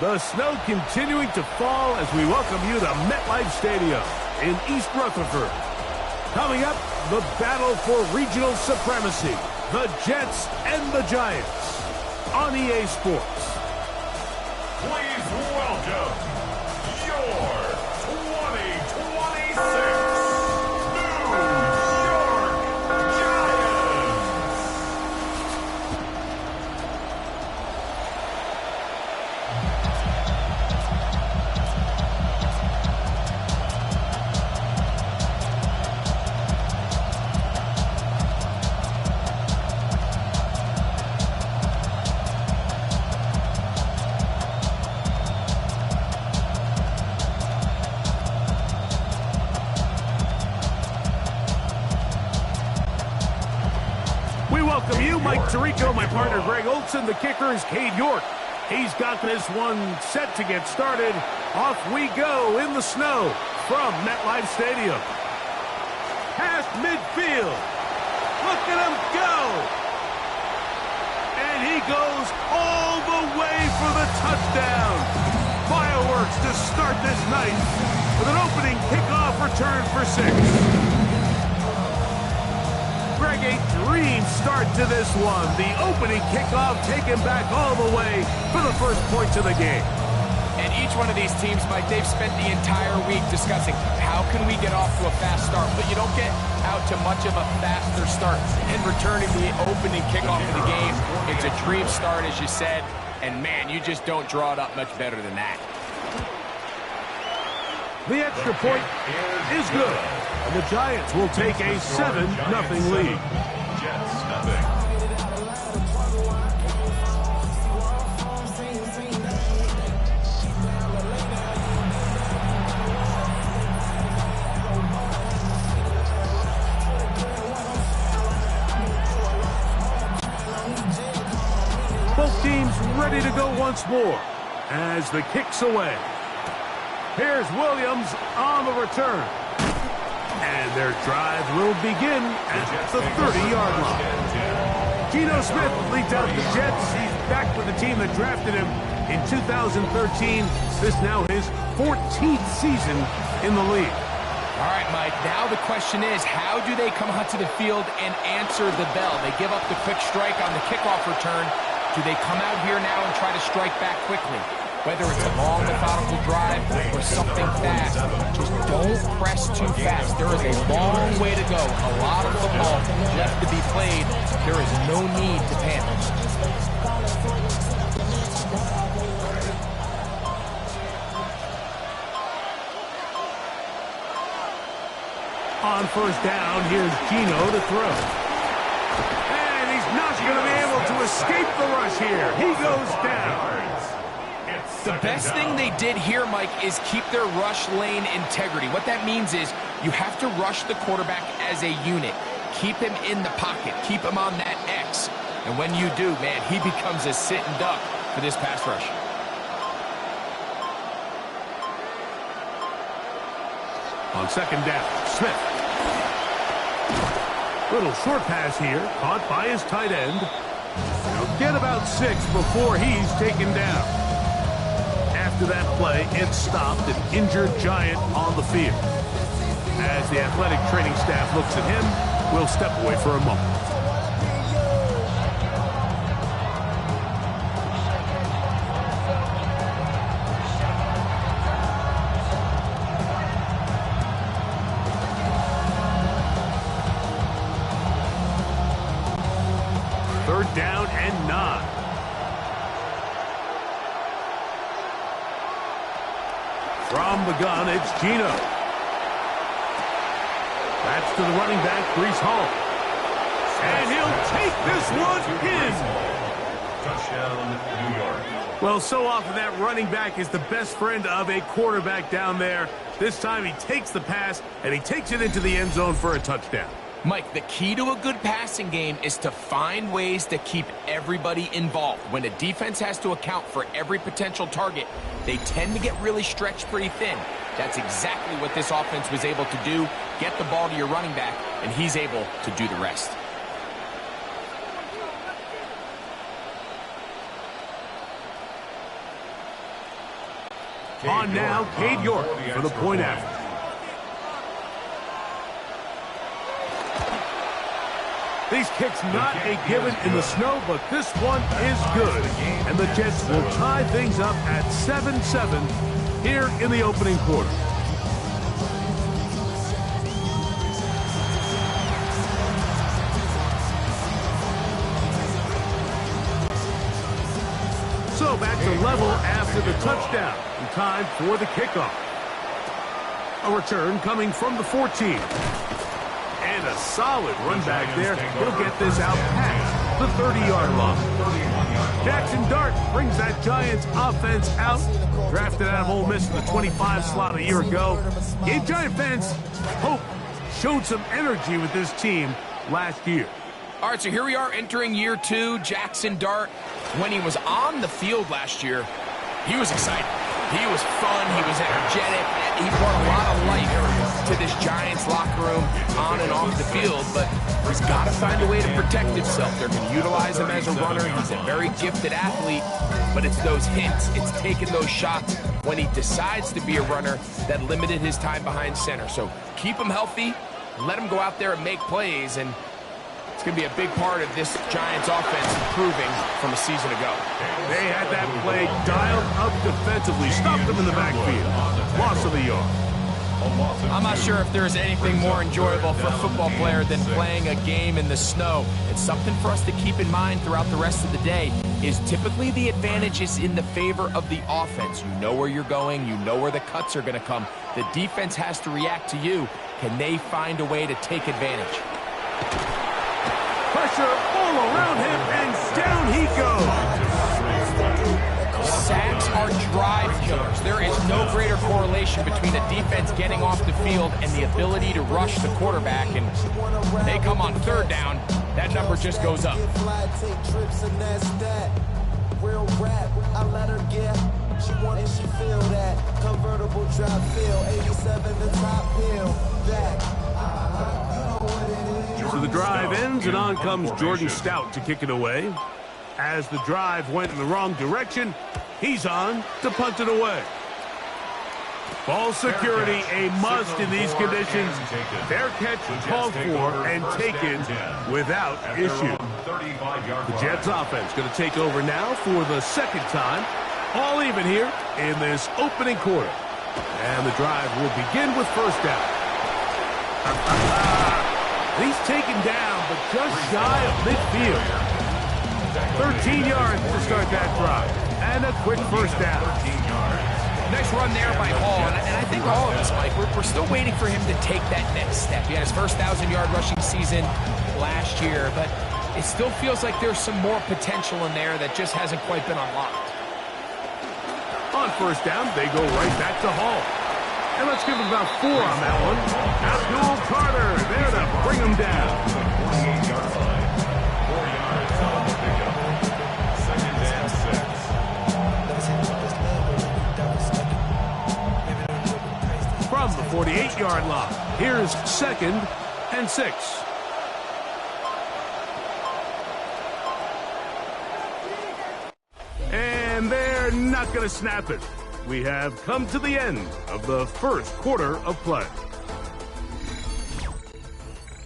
The snow continuing to fall as we welcome you to MetLife Stadium in East Rutherford. Coming up, the battle for regional supremacy, the Jets and the Giants on EA Sports. Please welcome your 2026 New York Giants. Welcome you, Mike Tirico, my partner Greg Olson. The kicker is Cade York. He's got this one set to get started. Off we go in the snow from MetLife Stadium. Past midfield. Look at him go. And he goes all the way for the touchdown. Fireworks to start this night with an opening kickoff return for 6. Greg, a dream start to this one. The opening kickoff taken back all the way for the first points of the game. And each one of these teams, Mike, they've spent the entire week discussing how can we get off to a fast start, but you don't get out to much of a faster start. And returning the opening kickoff of the game, it's a dream start, as you said, and man, you just don't draw it up much better than that. The extra point is good. And the Giants will take a 7-0 lead. Jets nothing. Both teams ready to go once more as the kick's away. Here's Williams on the return. And their drive will begin at the 30-yard line. Geno Smith leads out the Jets. He's back with the team that drafted him in 2013. This now his 14th season in the league. All right, Mike, now the question is, how do they come out to the field and answer the bell? They give up the quick strike on the kickoff return. Do they come out here now and try to strike back quickly? Whether it's a long, methodical drive or something fast, just don't press too fast. There is a long way to go. A lot of football left to be played. There is no need to panic. On first down, here's Geno to throw. And he's not going to be able to escape the rush here. He goes down. The best thing they did here, Mike, is keep their rush lane integrity. What that means is you have to rush the quarterback as a unit. Keep him in the pocket. Keep him on that X. And when you do, man, he becomes a sitting duck for this pass rush. On second down, Smith. Little short pass here, caught by his tight end. He'll get about 6 before he's taken down. After that play, it stopped an injured Giant on the field. As the athletic training staff looks at him, we'll step away for a moment. Third down and 9. From the gun, it's Geno. That's to the running back, Breece Hall. And he'll take this one in. Touchdown, New York. Well, so often that running back is the best friend of a quarterback down there. This time he takes the pass, and he takes it into the end zone for a touchdown. Mike, the key to a good passing game is to find ways to keep everybody involved. When a defense has to account for every potential target, they tend to get really stretched pretty thin. That's exactly what this offense was able to do. Get the ball to your running back, and he's able to do the rest. On now, Cade York for the point after. These kicks not a given in the snow, but this one is good. And the Jets will tie things up at 7-7 here in the opening quarter. So back to level after the touchdown. And time for the kickoff. A return coming from the 14. And a solid run back there. He'll get this out past the 30-yard line. Jackson Dart brings that Giants offense out. Drafted out of Ole Miss in the 25 slot a year ago. Gave Giant fans hope. Showed some energy with this team last year. All right, so here we are entering year 2. Jackson Dart, when he was on the field last year, he was excited. He was fun. He was energetic. He brought a lot of life to this Giants locker room on and off the field, but he's got to find a way to protect himself. They're going to utilize him as a runner. He's a very gifted athlete, but it's those hints. It's taking those shots when he decides to be a runner that limited his time behind center. So keep him healthy, let him go out there and make plays, and it's going to be a big part of this Giants offense improving from a season ago. They had that play dialed up defensively, stopped them in the backfield. Loss of the yard. I'm not sure if there's anything more enjoyable for a football player than playing a game in the snow. It's something for us to keep in mind throughout the rest of the day is typically the advantage is in the favor of the offense. You know where you're going. You know where the cuts are going to come. The defense has to react to you. Can they find a way to take advantage? Pressure all around him, and down he goes. Sacks are drive killers. There is no greater correlation between a defense getting off the field and the ability to rush the quarterback. And when they come on third down, that number just goes up. Real rap, I let her get. She want and she feel that. Convertible drop feel. 87 the top hill. So the drive ends, and on comes Jordan Stout to kick it away. As the drive went in the wrong direction, he's on to punt it away. Ball security a must in these conditions. Fair catch called for and taken without issue. The Jets offense going to take over now for the second time. All even here in this opening quarter. And the drive will begin with first down. He's taken down, but just shy of midfield. 13 yards to start that drive. And a quick first down. Nice run there by Hall. And I think all of us, Mike, we're still waiting for him to take that next step. He had his first 1,000-yard rushing season last year, but it still feels like there's some more potential in there that just hasn't quite been unlocked. On first down, they go right back to Hall. And let's give him about 4 on that one. Abdul Carter there to bring him down. 28-yard line. 4 yards on the pickup. Second and 6. From the 48-yard line, here's second and 6. And they're not going to snap it. We have come to the end of the first quarter of play.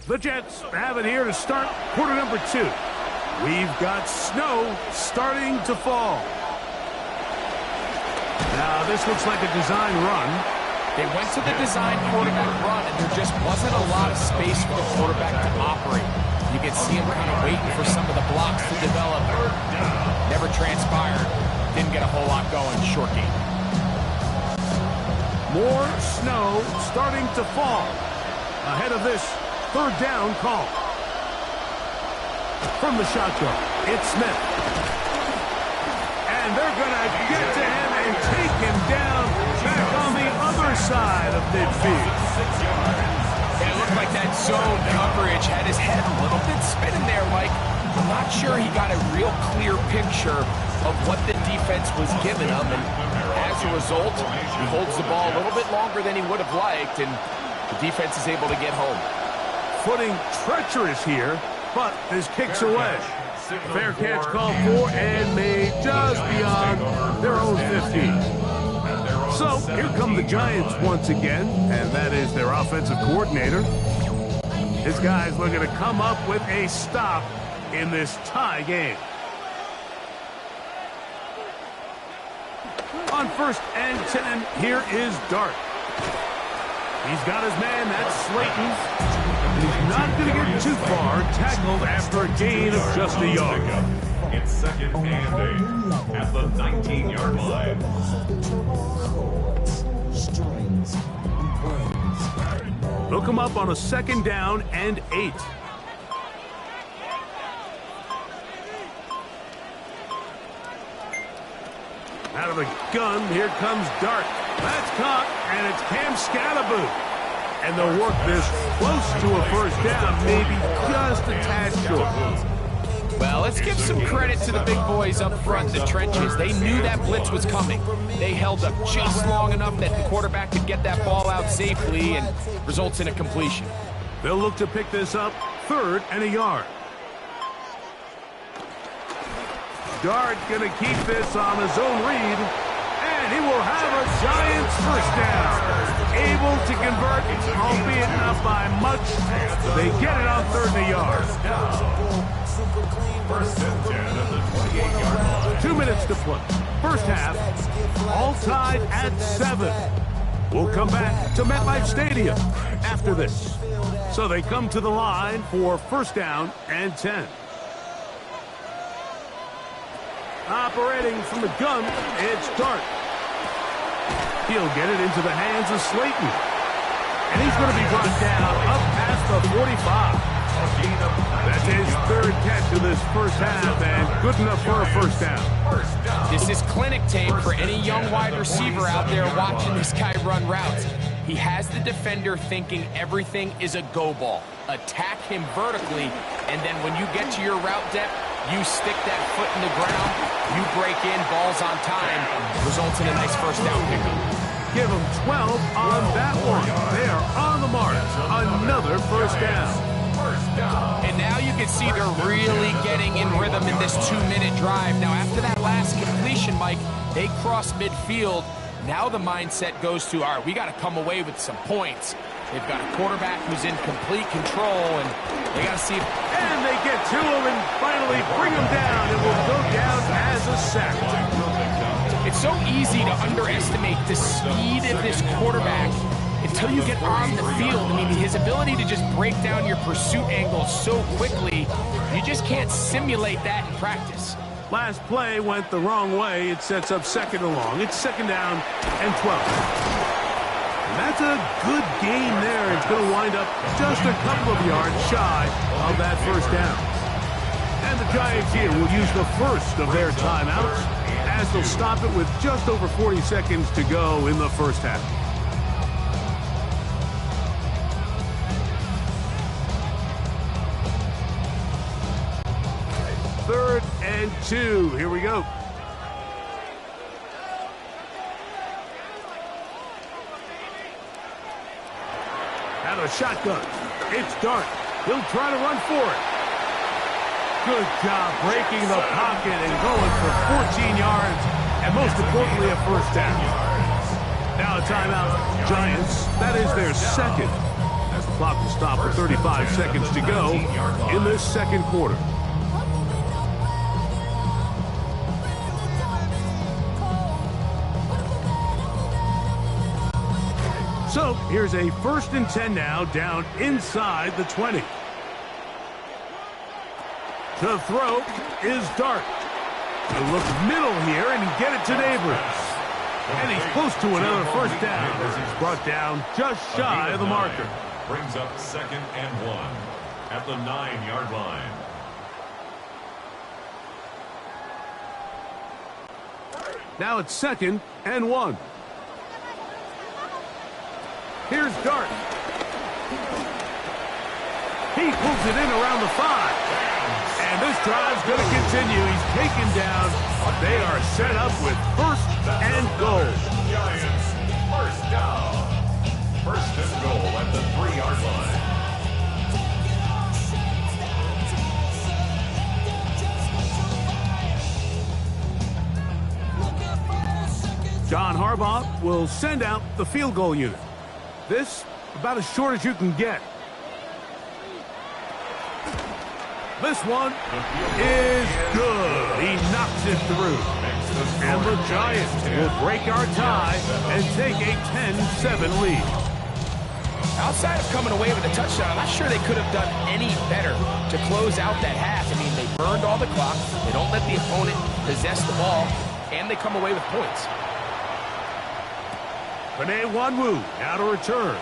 The Jets have it here to start quarter number 2. We've got snow starting to fall. Now this looks like a design run. They went to the design quarterback run, and there just wasn't a lot of space for the quarterback to operate. You can see him kind of waiting for some of the blocks to develop. Never transpired. Didn't get a whole lot going. Short game. More snow starting to fall ahead of this third down call. From the shotgun, it's Smith. And they're going to get to him and take him down back on the other side of midfield. It looked like that zone coverage had his head a little bit spinning there, Mike. I'm not sure he got a real clear picture of what the defense was giving him, and as a result, he holds the ball a little bit longer than he would have liked, and the defense is able to get home. Footing treacherous here, but this kicks away. Fair catch called for and made just beyond their own 15. So here come the Giants once again, and that is their offensive coordinator. This guy's looking to come up with a stop in this tie game. On 1st and 10, here is Dart. He's got his man, that's Slayton. He's not going to get too far, tackled after a gain of just a yard. It's 2nd and 8 at the 19-yard line. They'll come up on a 2nd down and 8. Out of the gun, here comes Dart. That's caught, and it's Cam Scalaboo. And they'll work this close to a 1st down, maybe just a tad short. Well, let's give some credit to the big boys up front, the trenches. They knew that blitz was coming. They held up just long enough that the quarterback could get that ball out safely and results in a completion. They'll look to pick this up 3rd and a yard. Dart going to keep this on his own read, and he will have a Giants 1st down. Able to convert, albeit not by much. They get it on 3rd and a yard. 1st and 10 at the 28-yard line. 2 minutes to play. 1st half, all tied at 7. We'll come back to MetLife Stadium after this. So they come to the line for 1st down and 10. Operating from the gun, it's Dart. He'll get it into the hands of Slayton. And he's going to be brought down up past the 45. That's his 3rd catch of this 1st half, and good enough for a 1st down. This is clinic tape for any young wide receiver out there watching this guy run routes. He has the defender thinking everything is a go ball. Attack him vertically, and then when you get to your route depth, you stick that foot in the ground, you break in, balls on time, results in a nice 1st down pickup. Give them 12 on that one. They are on the mark. Another 1st down. And now you can see they're really getting in rhythm in this 2-minute drive. Now, after that last completion, Mike, they cross midfield. Now the mindset goes to, all right, we got to come away with some points. They've got a quarterback who's in complete control, and they got to see. And they get to him and finally bring him down. It will go down as a sack. It's so easy to underestimate the speed of this quarterback until you get on the field. I mean, his ability to just break down your pursuit angle so quickly, you just can't simulate that in practice. Last play went the wrong way. It sets up 2nd and long. It's 2nd down and 12. And that's a good gain there. It's going to wind up just a couple of yards shy of that 1st down. And the Giants here will use the 1st of their timeouts as they'll stop it with just over 40 seconds to go in the 1st half. Third and 2. Here we go. Out of a shotgun. It's Dart. He'll try to run for it. Good job breaking the pocket and going for 14 yards, and most importantly, a 1st down. Now a timeout. Giants, that is their 2nd. As the clock will stop with 35 seconds to go in this 2nd quarter. So here's a 1st and 10 now, down inside the 20. To throw is Dart. He'll look middle here and get it to Neighbors. And he's close to another 1st down as he's brought down just shy of the marker. Brings up 2nd and 1 at the 9-yard line. Now it's 2nd and 1. Here's Dart. He pulls it in around the 5. And this drive's going to continue. He's taken down. They are set up with 1st and goal. Giants, 1st down. 1st and goal at the 3-yard line. John Harbaugh Harbaugh will send out the field goal unit. This about as short as you can get. This one is good. He knocks it through. And the Giants will break our tie and take a 10-7 lead. Outside of coming away with a touchdown, I'm not sure they could have done any better to close out that half. I mean, they burned all the clock. They don't let the opponent possess the ball, and they come away with points. Panay Wanwu now to return.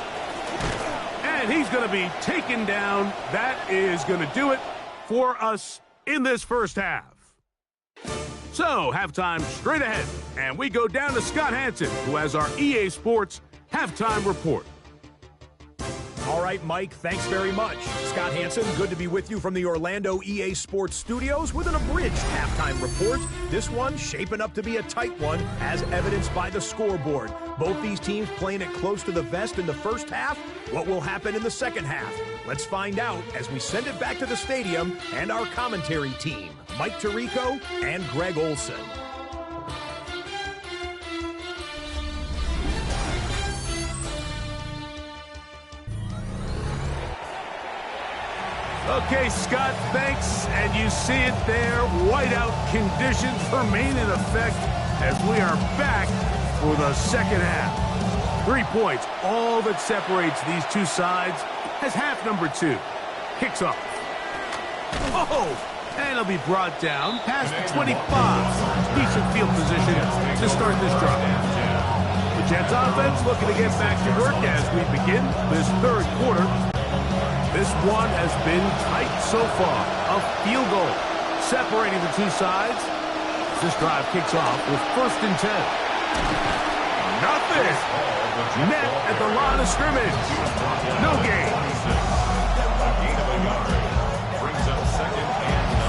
And he's going to be taken down. That is going to do it for us in this first half. So, halftime straight ahead. And we go down to Scott Hansen, who has our EA Sports halftime report. All right, Mike, thanks very much. Scott Hansen, good to be with you from the Orlando EA Sports Studios with an abridged halftime report. This one shaping up to be a tight one, as evidenced by the scoreboard. Both these teams playing it close to the vest in the first half. What will happen in the second half? Let's find out as we send it back to the stadium and our commentary team, Mike Tirico and Greg Olson. Okay, Scott, thanks. And you see it there. Whiteout conditions remain in effect as we are back for the second half. 3 points, all that separates these two sides, as half number 2 kicks off. Oh, and it'll be brought down past the 25. Decent field position to start this drive. The Jets offense looking to get back to work as we begin this third quarter. This one has been tight so far. A field goal separating the two sides. This drive kicks off with 1st and 10. Nothing. Net at the line of scrimmage. No gain. Gain of a yard. Brings up 2nd and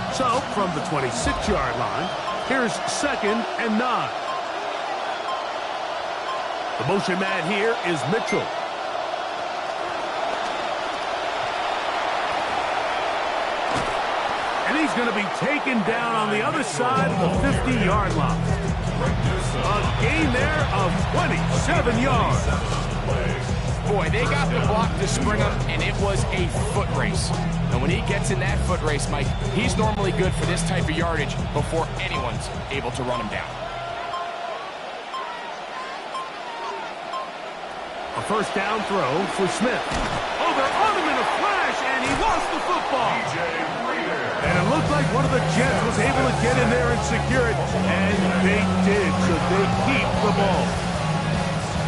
9. So, from the 26-yard line, here's 2nd and 9. The motion man here is Mitchell. And he's going to be taken down on the other side of the 50-yard line. A gain there of 27 yards. Boy, they got the block to spring him, and it was a foot race. And when he gets in that foot race, Mike, he's normally good for this type of yardage before anyone's able to run him down. A first down throw for Smith. Oh, they're on him in a flash, and he lost the football. And it looked like one of the Jets was able to get in there and secure it, and they did, so they keep the ball.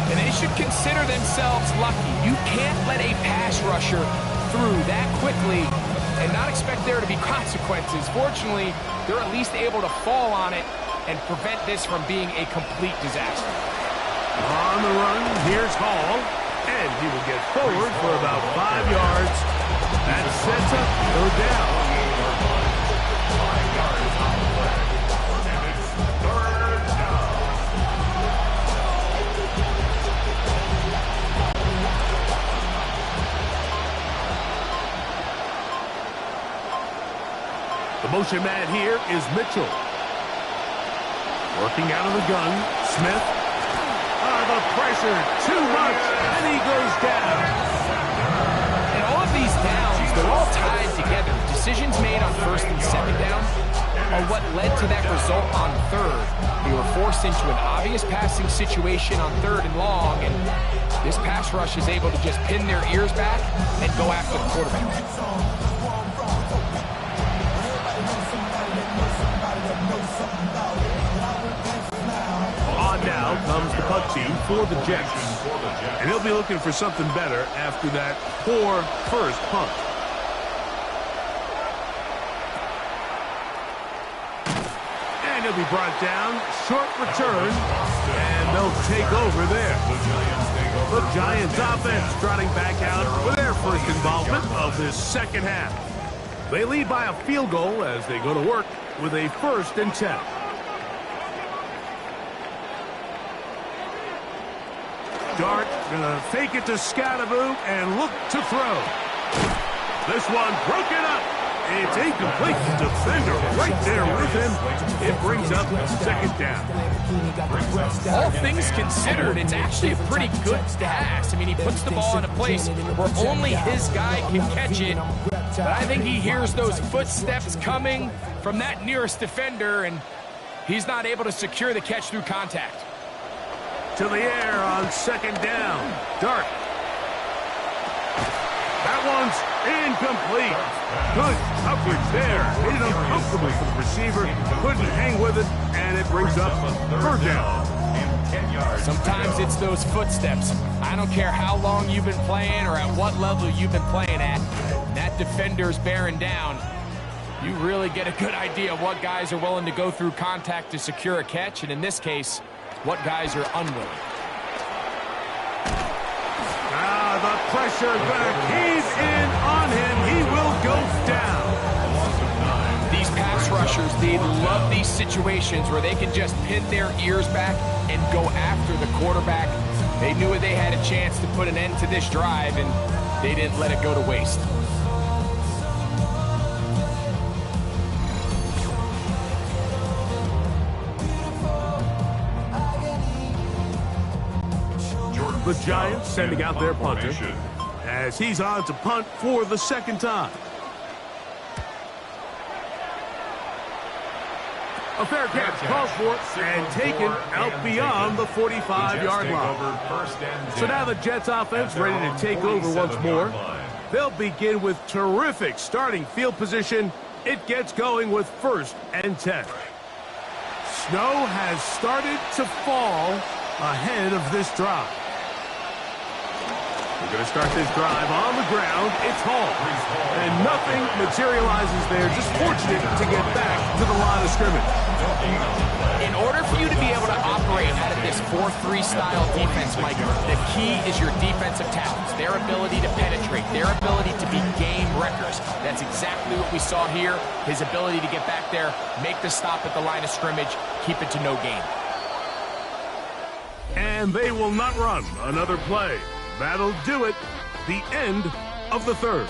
And they should consider themselves lucky. You can't let a pass rusher through that quickly and not expect there to be consequences. Fortunately, they're at least able to fall on it and prevent this from being a complete disaster. On the run, here's Hall, and he will get forward for about 5 yards. That sets up third down. 5 yards on the play. And it's 3rd down. The motion man here is Mitchell. Working out of the gun, Smith. The pressure, too much, and he goes down. And all of these downs, they're all tied together. Decisions made on 1st and 2nd down are what led to that result on 3rd. They were forced into an obvious passing situation on 3rd and long, and this pass rush is able to just pin their ears back and go after the quarterback. Now comes the punt team for the Jets. And he'll be looking for something better after that poor first punt. And he'll be brought down. Short return. And they'll take over there. The Giants offense trotting back out for their first involvement of this second half. They lead by a field goal as they go to work with a 1st and 10. Dart gonna fake it to Scattaboo and look to throw. This one broken up. It's incomplete. Defender right there with him. It brings up second down. All things considered, it's actually a pretty good pass. I mean, he puts the ball in a place where only his guy can catch it. But I think he hears those footsteps coming from that nearest defender, and he's not able to secure the catch through contact. To the air on second down. Dart. That one's incomplete. Good coverage there. Hit it uncomfortably for the receiver. Couldn't hang with it, and it brings up third down. Sometimes it's those footsteps. I don't care how long you've been playing or at what level you've been playing at. That defender's bearing down. You really get a good idea of what guys are willing to go through contact to secure a catch, and in this case, what guys are unwilling. The pressure gonna cave in on him. He will go down. These pass rushers, they love these situations where they can just pin their ears back and go after the quarterback. They knew they had a chance to put an end to this drive, and they didn't let it go to waste. The Giants sending out their punter as he's on to punt for the second time. A fair catch called for and taken out beyond the 45-yard line. So now the Jets offense ready to take over once more. They'll begin with terrific starting field position. It gets going with 1st and 10. Snow has started to fall ahead of this drive. We're going to start this drive on the ground. It's Hall. And nothing materializes there. Just fortunate to get back to the line of scrimmage. In order for you to be able to operate out of this 4-3 style defense, Mike, the key is your defensive talents, their ability to penetrate, their ability to be game wreckers. That's exactly what we saw here. His ability to get back there, make the stop at the line of scrimmage, keep it to no gain. And they will not run another play. That'll do it. The end of the third.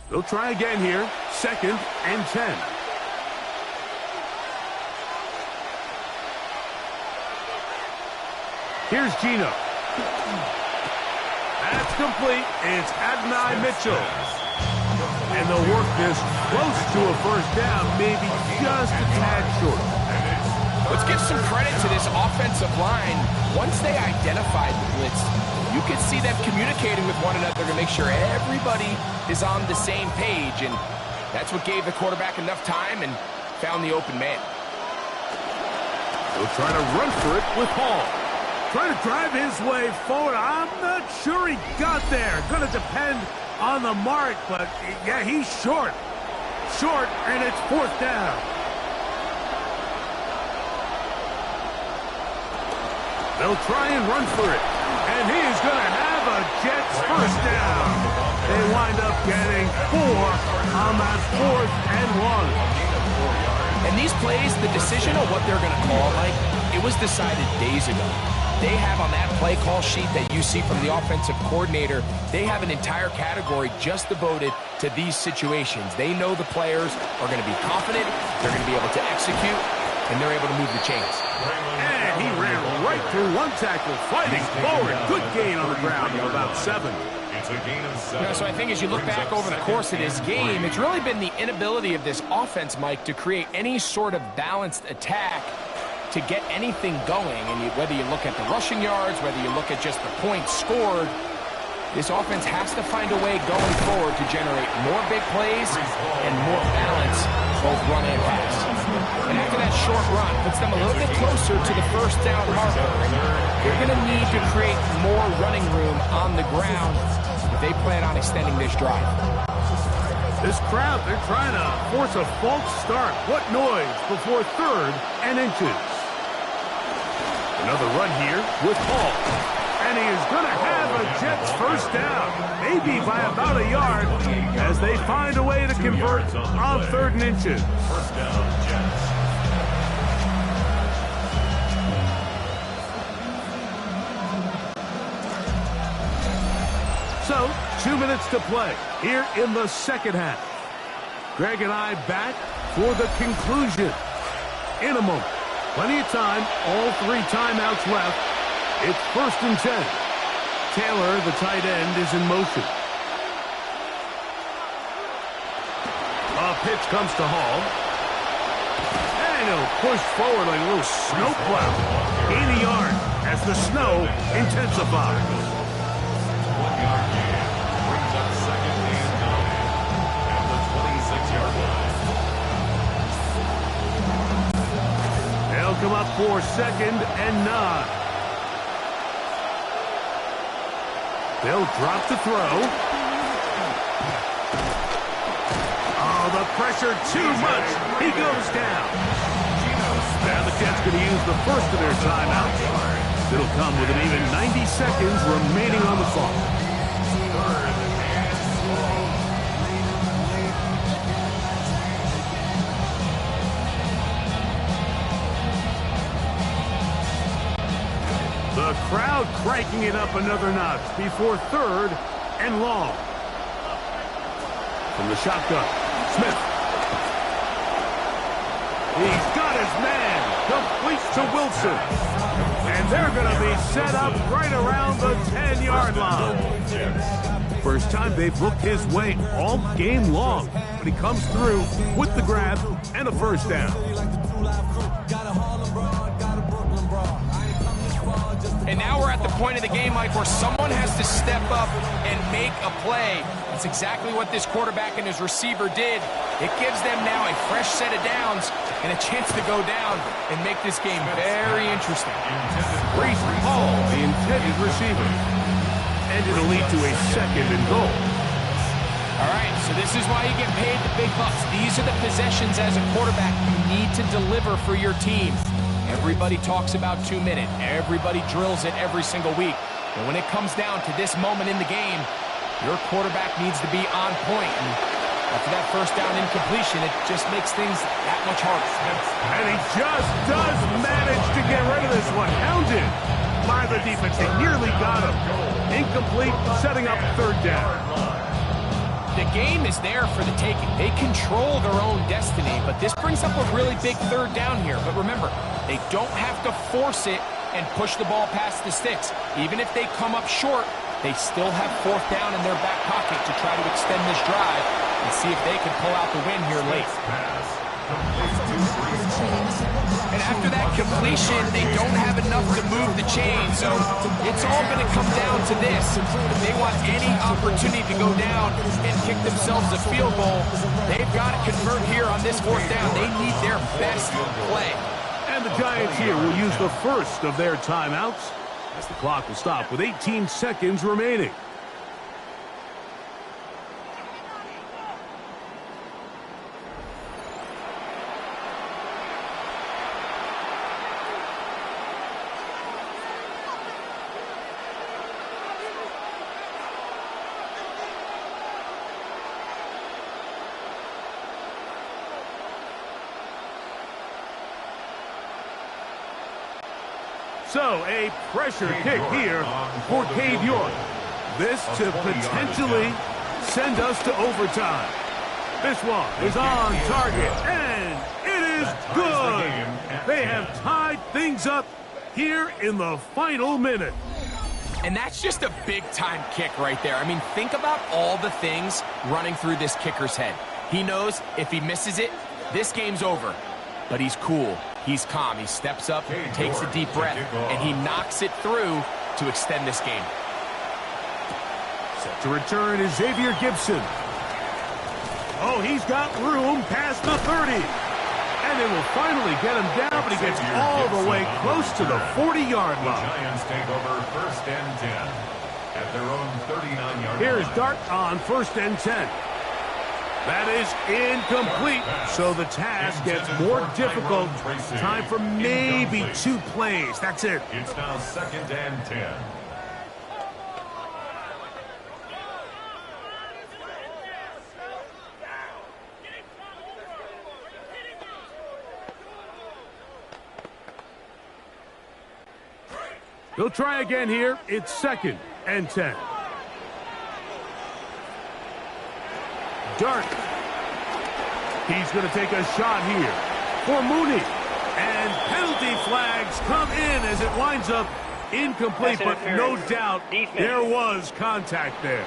They'll try again here. 2nd and 10. Here's Gino. That's complete. It's Adonai Mitchell. And they'll work this close to a first down, maybe just a tad short. Let's give some credit to this offensive line. Once they identified the blitz, you could see them communicating with one another to make sure everybody is on the same page, and that's what gave the quarterback enough time and found the open man. He'll try to run for it with Hall. Trying to drive his way forward. I'm not sure he got there. Going to depend on the mark, but yeah, he's short. Short, and it's 4th down. They'll try and run for it. And he is going to have a Jets first down. They wind up getting 4 on that 4th and 1. And these plays, the decision of what they're going to call, Mike, it was decided days ago. They have on that play call sheet that you see from the offensive coordinator, they have an entire category just devoted to these situations. They know the players are going to be confident, they're going to be able to execute, and they're able to move the chains. And he ran right through one tackle, fighting forward. Good gain on the ground of about 7. It's a gain of 7. You know, so I think as you look back over the course of this game, it's really been the inability of this offense, Mike, to create any sort of balanced attack to get anything going. And whether you look at the rushing yards, whether you look at just the points scored, this offense has to find a way going forward to generate more big plays and more balance, both run and pass. And after that short run, puts them a little bit closer to the first down marker. They're going to need to create more running room on the ground if they plan on extending this drive. This crowd, they're trying to force a false start. What noise before 3rd and inches. Another run here with Hall. And he is going to have a Jets first down, maybe by about a yard, as they find a way to convert on 3rd and inches. First down, Jets. So, 2 minutes to play here in the second half. Greg and I back for the conclusion in a moment. Plenty of time, all 3 timeouts left. It's 1st and 10. Taylor, the tight end, is in motion. A pitch comes to Hall. And he'll push forward like a little snowplow. 80 yards as the snow intensifies. 1-yard gain. Brings up 2nd and 9 at the 26-yard line. They'll come up for 2nd and 9. They'll drop to throw. Oh, the pressure too much. He goes down. Now the Jets going to use the first of their timeouts. It'll come with an even 90 seconds remaining on the clock. The crowd cranking it up another notch before 3rd and long. From the shotgun, Smith. He's got his man. Completes to Wilson. And they're going to be set up right around the 10-yard line. First time they've looked his way all game long. But he comes through with the grab and a first down. And now we're at the point of the game, Mike, where someone has to step up and make a play. That's exactly what this quarterback and his receiver did. It gives them now a fresh set of downs and a chance to go down and make this game very interesting. Brees Hall, the intended receiver. And it'll lead to a 2nd and goal. All right, so this is why you get paid the big bucks. These are the possessions as a quarterback you need to deliver for your team. Everybody talks about 2 minutes. Everybody drills it every single week. But when it comes down to this moment in the game, your quarterback needs to be on point. And after that first down incompletion, it just makes things that much harder. And he just does manage to get rid of this one. Hounded by the defense. They nearly got him. Incomplete, setting up 3rd down. The game is there for the taking. They control their own destiny, but this brings up a really big 3rd down here. But remember, they don't have to force it and push the ball past the sticks. Even if they come up short, they still have 4th down in their back pocket to try to extend this drive and see if they can pull out the win here late. And after that completion, they don't have enough to move the chain, so it's all going to come down to this. If they want any opportunity to go down and kick themselves a field goal, they've got to convert here on this 4th down. They need their best play. And the Giants here will use the first of their timeouts as the clock will stop with 18 seconds remaining. So, a pressure kick here for Cade York. This to potentially send us to overtime. This one is on target, and it is good. They have tied things up here in the final minute. And that's just a big-time kick right there. I mean, think about all the things running through this kicker's head. He knows if he misses it, this game's over. But he's cool. He's calm. He steps up, takes a deep breath, and he knocks it through to extend this game. Set to return is Xavier Gibson. Oh, he's got room past the 30. And they will finally get him down, but he gets all the way close to the 40-yard line. Giants take over 1st and 10 at their own 39-yard line. Here's Dart on 1st and 10. That is incomplete, so the task gets more difficult. Time for maybe 2 plays. That's it. It's now 2nd and 10. He'll try again here. It's 2nd and 10. Dirk. He's going to take a shot here for Mooney. And penalty flags come in as it winds up incomplete, but no doubt there was contact there.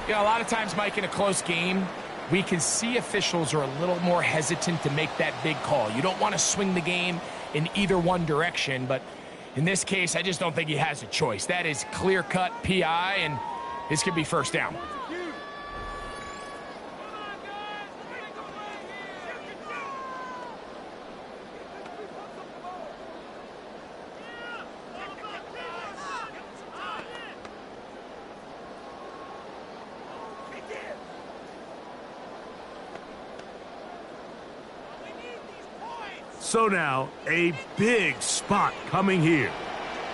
Yeah, a lot of times, Mike, in a close game, we can see officials are a little more hesitant to make that big call. You don't want to swing the game in either one direction, but in this case, I just don't think he has a choice. That is clear-cut PI, and this could be first down. So now, a big spot coming here.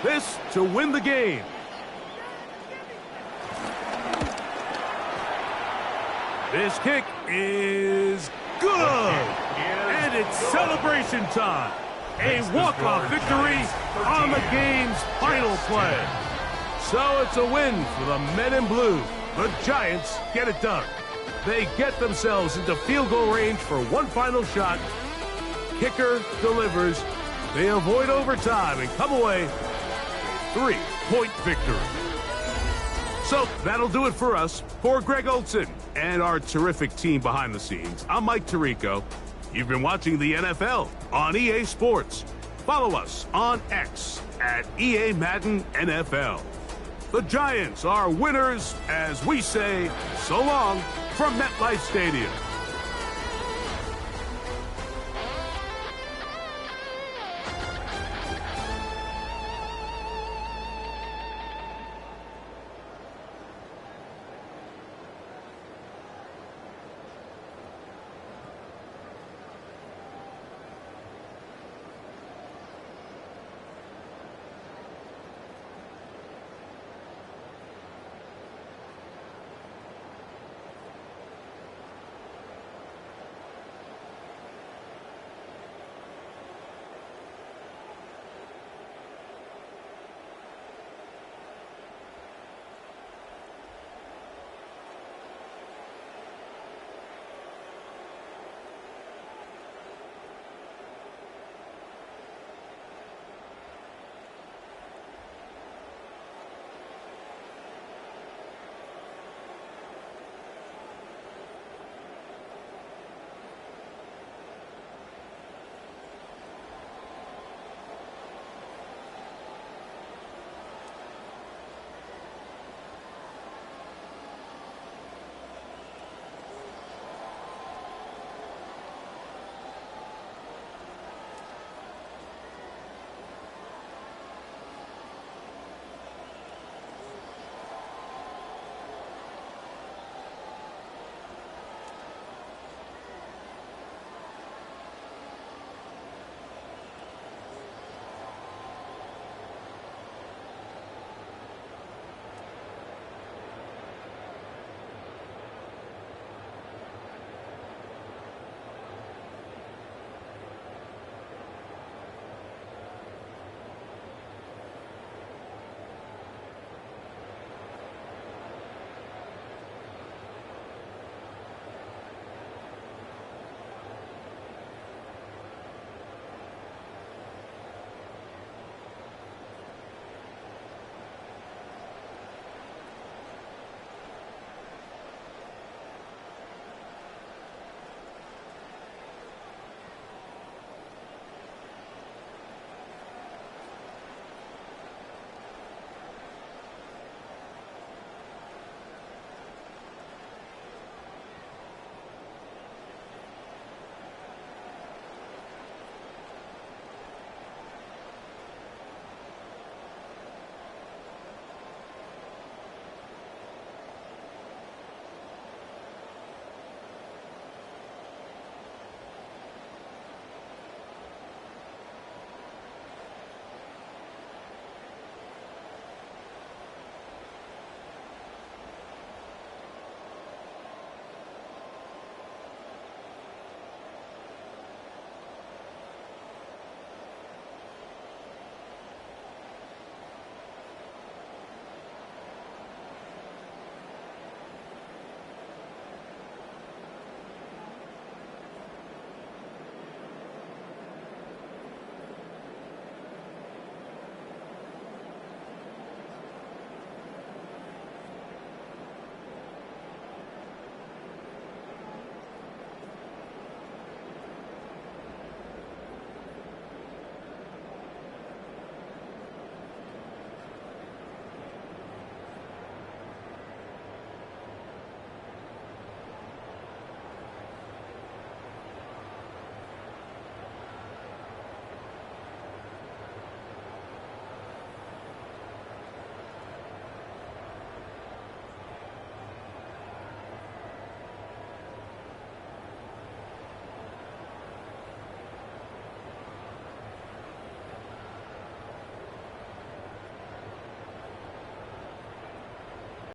This to win the game. This kick is good. And it's celebration time. A walk-off victory on the game's final play. So it's a win for the men in blue. The Giants get it done. They get themselves into field goal range for one final shot. Kicker delivers. They avoid overtime and come away with a 3-point victory. So that'll do it for us. For Greg Olson and our terrific team behind the scenes, I'm Mike Tirico. You've been watching the NFL on EA Sports. Follow us on X at EA Madden NFL. The Giants are winners as we say so long from MetLife Stadium.